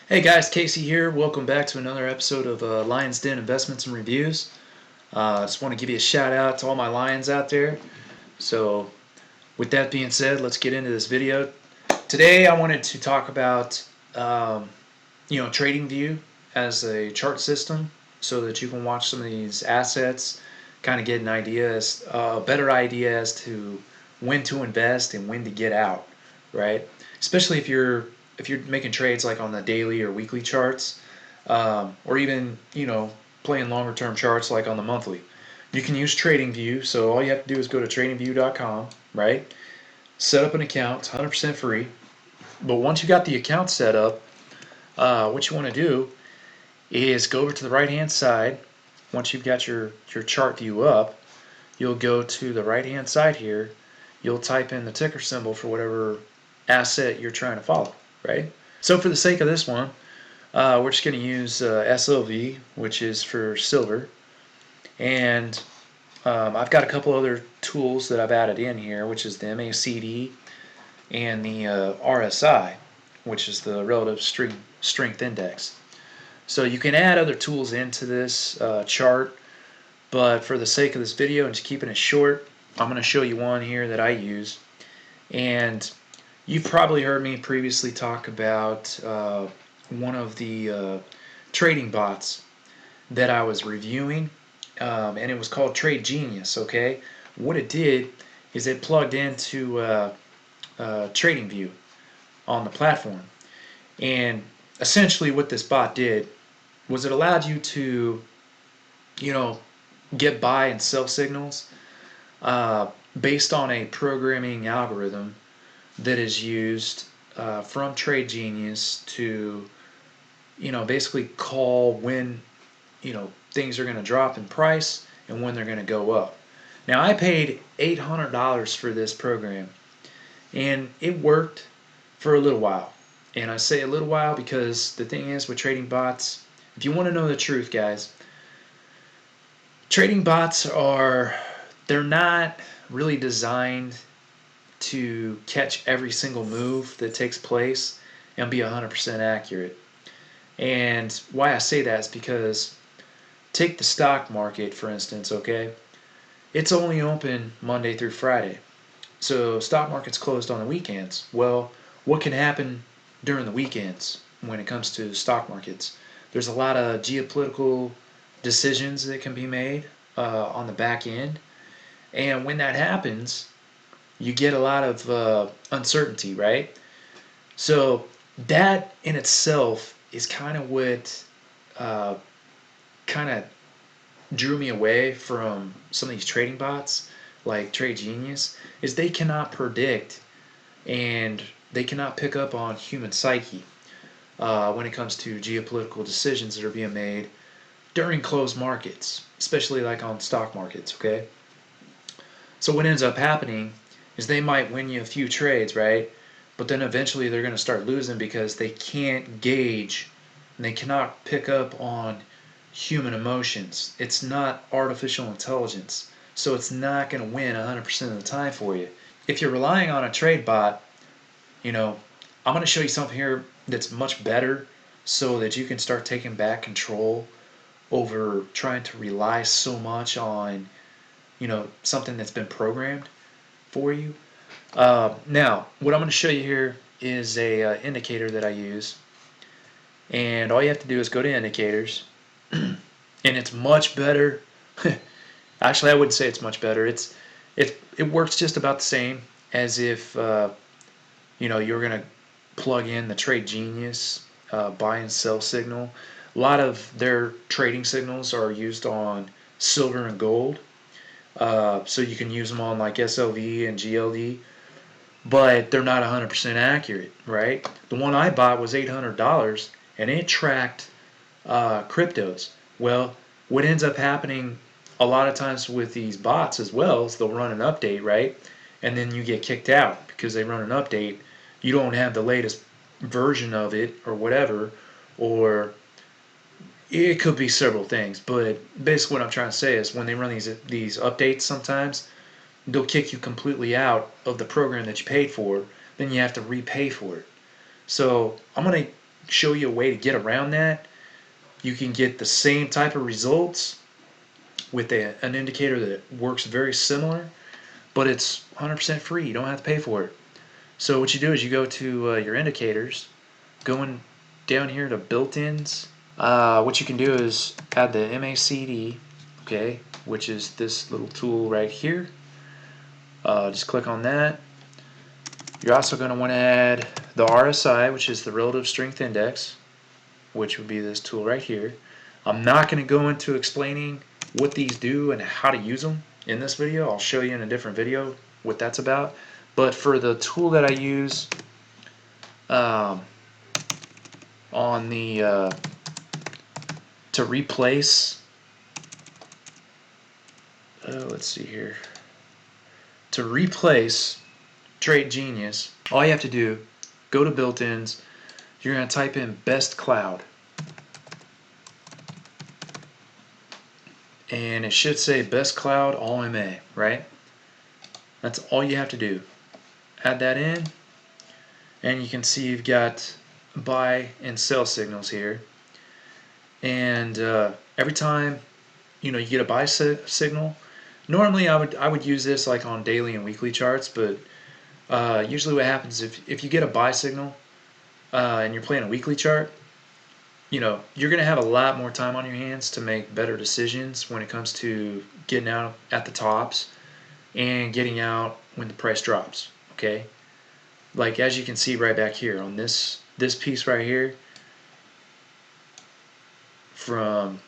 Hey guys, Casey here. Welcome back to another episode of Lions Den Investments and Reviews. I just want to give you a shout out to all my Lions out there. So, with that being said, let's get into this video. Today, I wanted to talk about TradingView as a chart system, so that you can watch some of these assets, kind of get an idea, a better idea as to when to invest and when to get out, right? Especially if you're making trades like on the daily or weekly charts, or even playing longer term charts like on the monthly. You can use TradingView. So all you have to do is go to tradingview.com, right? Set up an account. It's 100% free. But once you got the account set up, what you want to do is go over to the right hand side. Once you've got your chart view up, you'll go to the right hand side here. You'll type in the ticker symbol for whatever asset you're trying to follow, right? So for the sake of this one, we're just going to use SLV, which is for silver. And I've got a couple other tools that I've added in here, which is the MACD and the RSI, which is the relative strength index. So you can add other tools into this chart, but for the sake of this video and just keeping it short, I'm going to show you one here that I use. And you've probably heard me previously talk about one of the trading bots that I was reviewing, and it was called Trade Genius. Okay, what it did is it plugged into TradingView on the platform, and essentially what this bot did was it allowed you to, you know, get buy and sell signals based on a programming algorithm that is used from Trade Genius to, basically call when, things are going to drop in price and when they're going to go up. Now, I paid $800 for this program, and it worked for a little while. And I say a little while because the thing is with trading bots, if you want to know the truth, guys, trading bots they're not really designed to catch every single move that takes place and be 100% accurate. And why I say that is because take the stock market, for instance, okay? It's only open Monday through Friday. So stock market's closed on the weekends. Well, what can happen during the weekends when it comes to stock markets? There's a lot of geopolitical decisions that can be made on the back end. And when that happens, you get a lot of uncertainty, right? So that in itself is kind of what uh, kind of drew me away from some of these trading bots like Trade Genius is they cannot predict and they cannot pick up on human psyche when it comes to geopolitical decisions that are being made during closed markets, especially like on stock markets, okay? So what ends up happening is they might win you a few trades, right? But then eventually they're going to start losing because they can't gauge and they cannot pick up on human emotions. It's not artificial intelligence. So it's not going to win 100% of the time for you. If you're relying on a trade bot, I'm going to show you something here that's much better so that you can start taking back control over trying to rely so much on, something that's been programmed for you. Now, what I'm going to show you here is a indicator that I use, and all you have to do is go to indicators, and it's much better. Actually, I wouldn't say it's much better. It works just about the same as if you're going to plug in the Trade Genius buy and sell signal. A lot of their trading signals are used on silver and gold, so you can use them on like SLV and GLD, but they're not 100% accurate, right? The one I bought was $800, and it tracked cryptos. Well, what ends up happening a lot of times with these bots as well is they'll run an update, right? And then you get kicked out because they run an update. You don't have the latest version of it or whatever, or it could be several things. But basically, what I'm trying to say is when they run these updates, sometimes they'll kick you completely out of the program that you paid for. Then you have to repay for it. So I'm going to show you a way to get around that. You can get the same type of results with an indicator that works very similar, but it's 100% free. You don't have to pay for it. So what you do is you go to your indicators, going down here to built-ins. What you can do is add the MACD, okay, which is this little tool right here. Just click on that. You're also going to want to add the RSI, which is the Relative Strength Index, which would be this tool right here. I'm not going to go into explaining what these do and how to use them in this video. I'll show you in a different video what that's about. But for the tool that I use on the to replace, let's see here, to replace Trade Genius, all you have to do, go to built-ins, you're going to type in best cloud. And it should say best cloud all MA, right? That's all you have to do. Add that in, and you can see you've got buy and sell signals here. And every time you get a buy signal, normally I would use this like on daily and weekly charts, but usually what happens if you get a buy signal and you're playing a weekly chart, you're going to have a lot more time on your hands to make better decisions when it comes to getting out at the tops and getting out when the price drops, okay? Like as you can see right back here on this piece right here from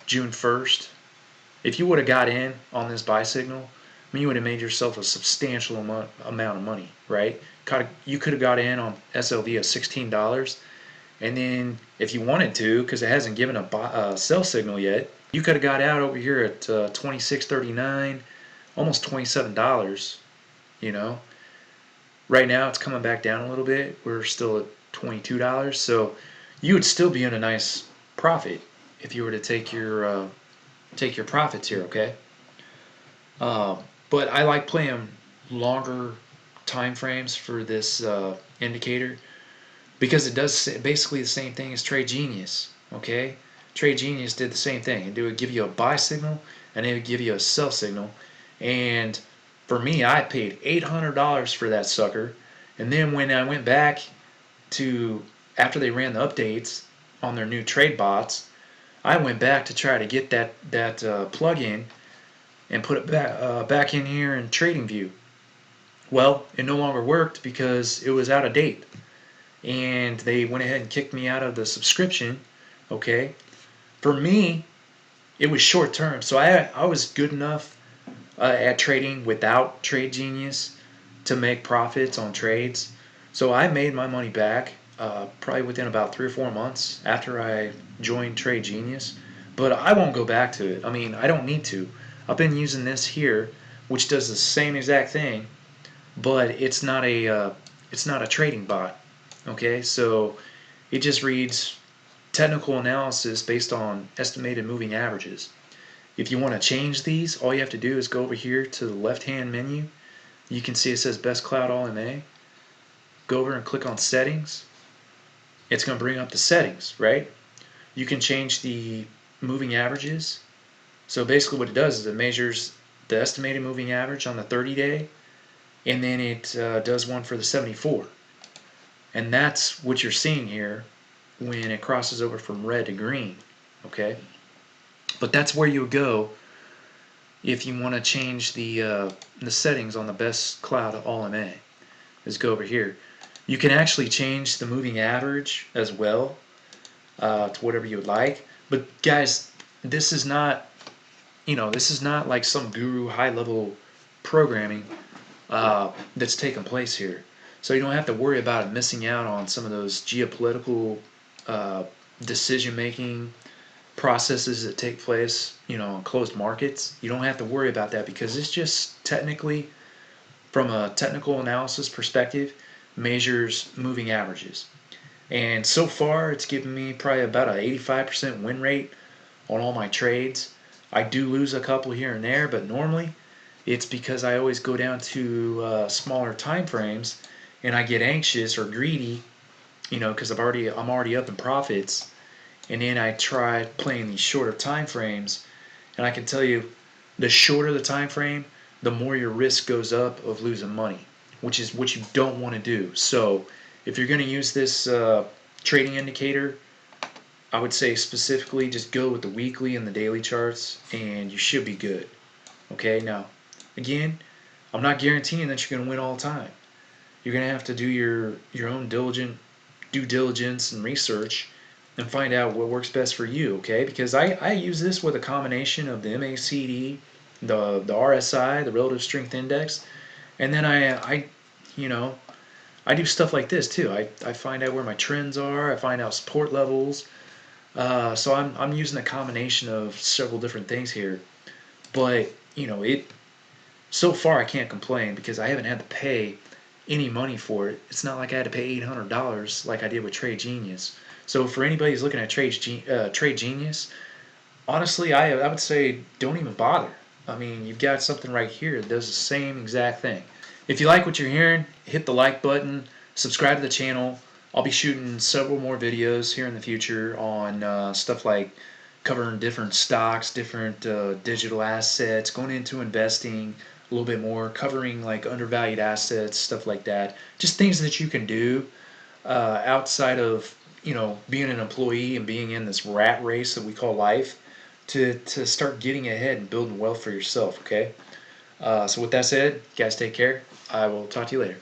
June 1st, if you would have got in on this buy signal, you would have made yourself a substantial amount of money, right? You could have got in on SLV at $16, and then if you wanted to, because it hasn't given a sell signal yet, you could have got out over here at $26.39, almost $27. Right now it's coming back down a little bit. We're still at $22, so you would still be in a nice profit if you were to take your profits here, okay? But I like playing longer time frames for this indicator because it does basically the same thing as Trade Genius, okay? Trade Genius did the same thing. It would give you a buy signal and it would give you a sell signal. And for me, I paid $800 for that sucker. And then when I went back to, after they ran the updates on their new trade bots, I went back to try to get that plug-in and put it back in here in TradingView. Well, it no longer worked because it was out of date. And they went ahead and kicked me out of the subscription, okay? For me, it was short term. So I was good enough at trading without Trade Genius to make profits on trades. So I made my money back probably within about 3 or 4 months after I joined Trade Genius. But I won't go back to it. I mean, I don't need to. I've been using this here, which does the same exact thing, but it's not a trading bot. Okay, so it just reads technical analysis based on estimated moving averages. If you want to change these, all you have to do is go over here to the left-hand menu. You can see it says Best Cloud All MA. Go over and click on Settings. It's going to bring up the settings, right? You can change the moving averages. So basically what it does is it measures the estimated moving average on the 30-day, and then it does one for the 74. And that's what you're seeing here when it crosses over from red to green, okay? But that's where you would go if you want to change the settings on the Best Cloud All MA, is go over here. You can actually change the moving average as well to whatever you would like. But guys, this is not like some guru high-level programming that's taking place here. So you don't have to worry about missing out on some of those geopolitical decision-making processes that take place, in closed markets. You don't have to worry about that because it's just technically, from a technical analysis perspective, measures moving averages. And so far, it's given me probably about an 85% win rate on all my trades. I do lose a couple here and there, but normally it's because I always go down to smaller time frames and I get anxious or greedy because I'm already up in profits, and then I tried playing these shorter time frames, and I can tell you, the shorter the time frame, the more your risk goes up of losing money, which is what you don't want to do. So if you're going to use this trading indicator, I would say specifically just go with the weekly and the daily charts, and you should be good. Okay, now again, I'm not guaranteeing that you're going to win all the time. You're going to have to do your own due diligence and research and find out what works best for you, okay? Because I use this with a combination of the MACD, the RSI, the relative strength index, and then you know, I do stuff like this too. I find out where my trends are, I find out support levels. So I'm using a combination of several different things here. But, so far I can't complain because I haven't had to pay any money for it. It's not like I had to pay $800 like I did with Trade Genius. So for anybody who's looking at Trade Genius, honestly, I would say don't even bother. I mean, you've got something right here that does the same exact thing. If you like what you're hearing, hit the like button, subscribe to the channel. I'll be shooting several more videos here in the future on stuff like covering different stocks, different digital assets, going into investing a little bit more, covering like undervalued assets, stuff like that. Just things that you can do outside of being an employee and being in this rat race that we call life to start getting ahead and building wealth for yourself. Okay. So with that said, you guys take care. I will talk to you later.